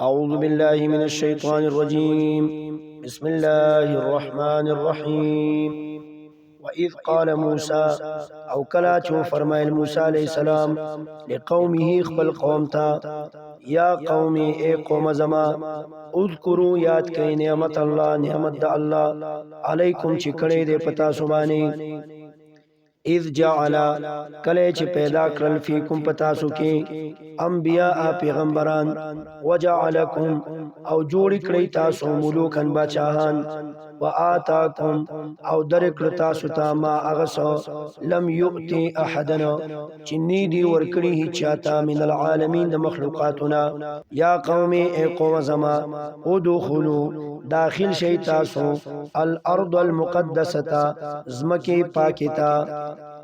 أعوذ بالله من الشيطان الرجيم بسم الله الرحمن الرحيم وإذ قال موسى او کلا چو فرمائل موسى علیہ السلام لقومه خپل قوم تا یا قومی اے قوم زما اذکروا یاد کئی نعمت اللہ نعمت دا اللہ علیکم چکڑے دے پتا سبانی اذ جعل کله چې پیدا کړل فیکم پتاسو کې انبیاء پیغمبران وجعلکم او جوړ کړی تاسو ملوکن بچاهان وآتاکم او درکړ تاسو ته ما اغسو لم یؤتی احدنا چنی دی ورکړي چاته من العالمین د مخلوقاتنا یا قوم ای قوم زما ادخلوا داخل شي تاسو الارض المقدسه زمکه پاکتا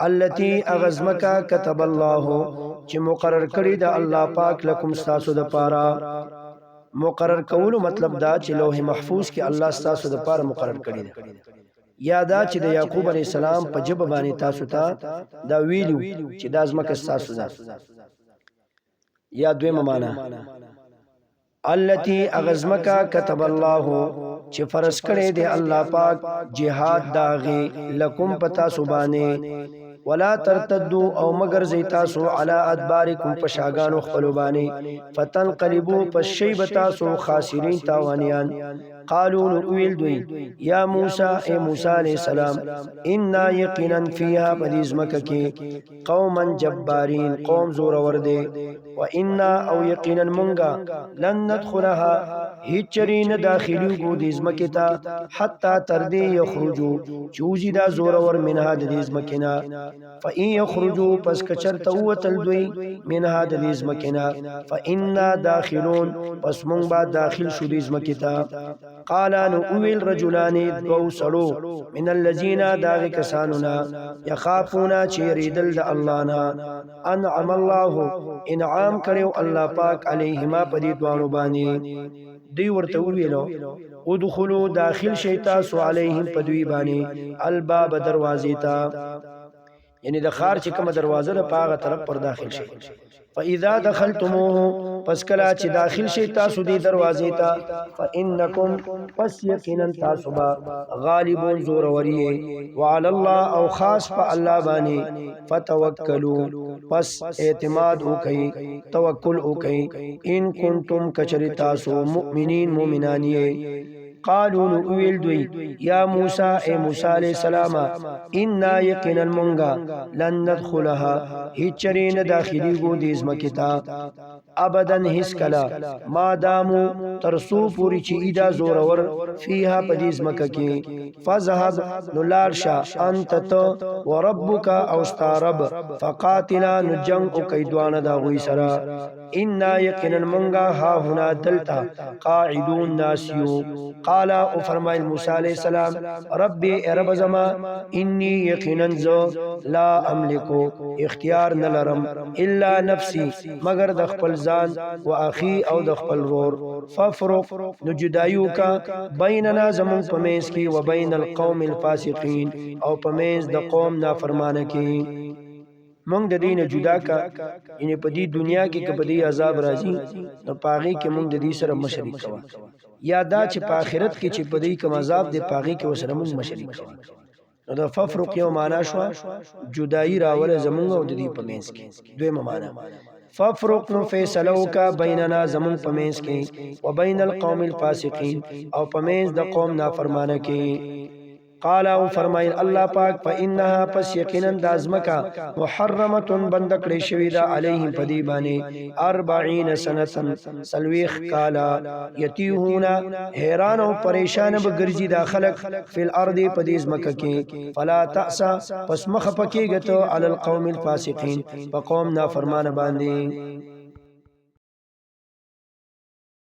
التي اغزمکا كتب الله چې مقرر کړی د الله پاک لكم تاسو د پاره مقرر کولو مطلب دا چې لوح محفوظ کې الله تاسو د پاره مقرر کړی دی یا دا چې د یعقوب علی السلام په جبه باندې تاسو ته دا ویلو چې د ازمکه تاسو ده یا دویمه معنا التي اغزمکا كتب الله چې فرض کړی دی الله پاک جهاد داغي لکم پتا سبانه ولا ترتدوا او مگر زیتاسو علی ادبارکم پشاگانو خپلوبانی فتنقلبوا پشیبتاسو خاسرین تاوانیان قالوا نقویل دوی یا موسی اے موسی علیہ السلام انا یقینا فیها بدیزمککی قوما جبارین قوم زور ورده و انا او یقینا منگا لن ندخلها هیچرین داخلیو گو دیزمکتا حتی تردی یخرجو چوزی دا زور ور منها دیزمکنا فإن يخرجوا پس کچر توتل دوی منها دیزمکنا فإنا داخلون پس من با داخل شو دیزمکتا قالا نو اویل رجلانی دو سڑو من اللذین داغ کسانونا یخافونا چیری دل دا اللہنا انعم اللہ انعام کریو اللہ پاک علیہما پدی دوانو بانی دی ورته ویلو ادخلوا داخل شیتاسو علیہم پدوی بانی الباب دروازی تا یعنی د خار چې کوم دروازه ده پاغه طرف پر داخل شي فاذا دخلتموه پس کلا چې داخل شي تاسو دی دروازې ته فانکم پس یقینا تاسو با غالبون زور وریه وعلى الله او خاص په الله باندې فتوکلوا پس اعتماد وکي توکل وکي ان کنتم کچری تاسو مؤمنین مؤمنانیه قالوا نقویل دوی یا موسی اے موسی علیہ السلام انا یقینا منگا لن ندخلها هیچرین داخلی گو دیزمکتا ابدا حس کلا ما دامو ترسو پوری چی ایدا زورور فیها پدیزمککی فذهب نلارشا انت تو وربک اوستارب فقاتلا نجنگ اکیدوان دا غوی سرا انا یقینا منگا ها هنا دلتا قاعدون ناسیو قالا او فرمائل موسی علیہ السلام ربی رب زما انی یقینا ذو لا املکو اختیار نلرم الا نفسی مگر د خپل ځان او اخی او د خپل رور ففرق نجدایو کا بیننا زمون پمیس کی و بین القوم الفاسقین او پمیس د قوم نافرمانه کی مونږ د دین جدا کا یعنی په دې دنیا کې کبدي عذاب راځي نو پاغي کې مونږ د دې سره مشرک کوا یا دا چې په آخرت کې چې په دې کوم عذاب دی پاغي کې وسره مونږ مشرک کوا نو د ففرق یو معنا شو جدائی راول زمونږ او د دې په منځ کې دویمه معنا ففرق نو فیصلو کا بیننا زمون په منځ کې و بین القوم الفاسقین او په منځ د قوم نافرمانه کې قال او فرمایل الله پاک فانها پس یقینا دازمکا محرمه بندکړې شوی دا علیهم پدی باندې 40 سنه سلويخ کالا یتیهونا حیران او پریشان به ګرځي دا خلق فی الارض پدی زمکه کې فلا تاسا پس مخ پکې غته علی القوم الفاسقین په قوم نافرمان باندې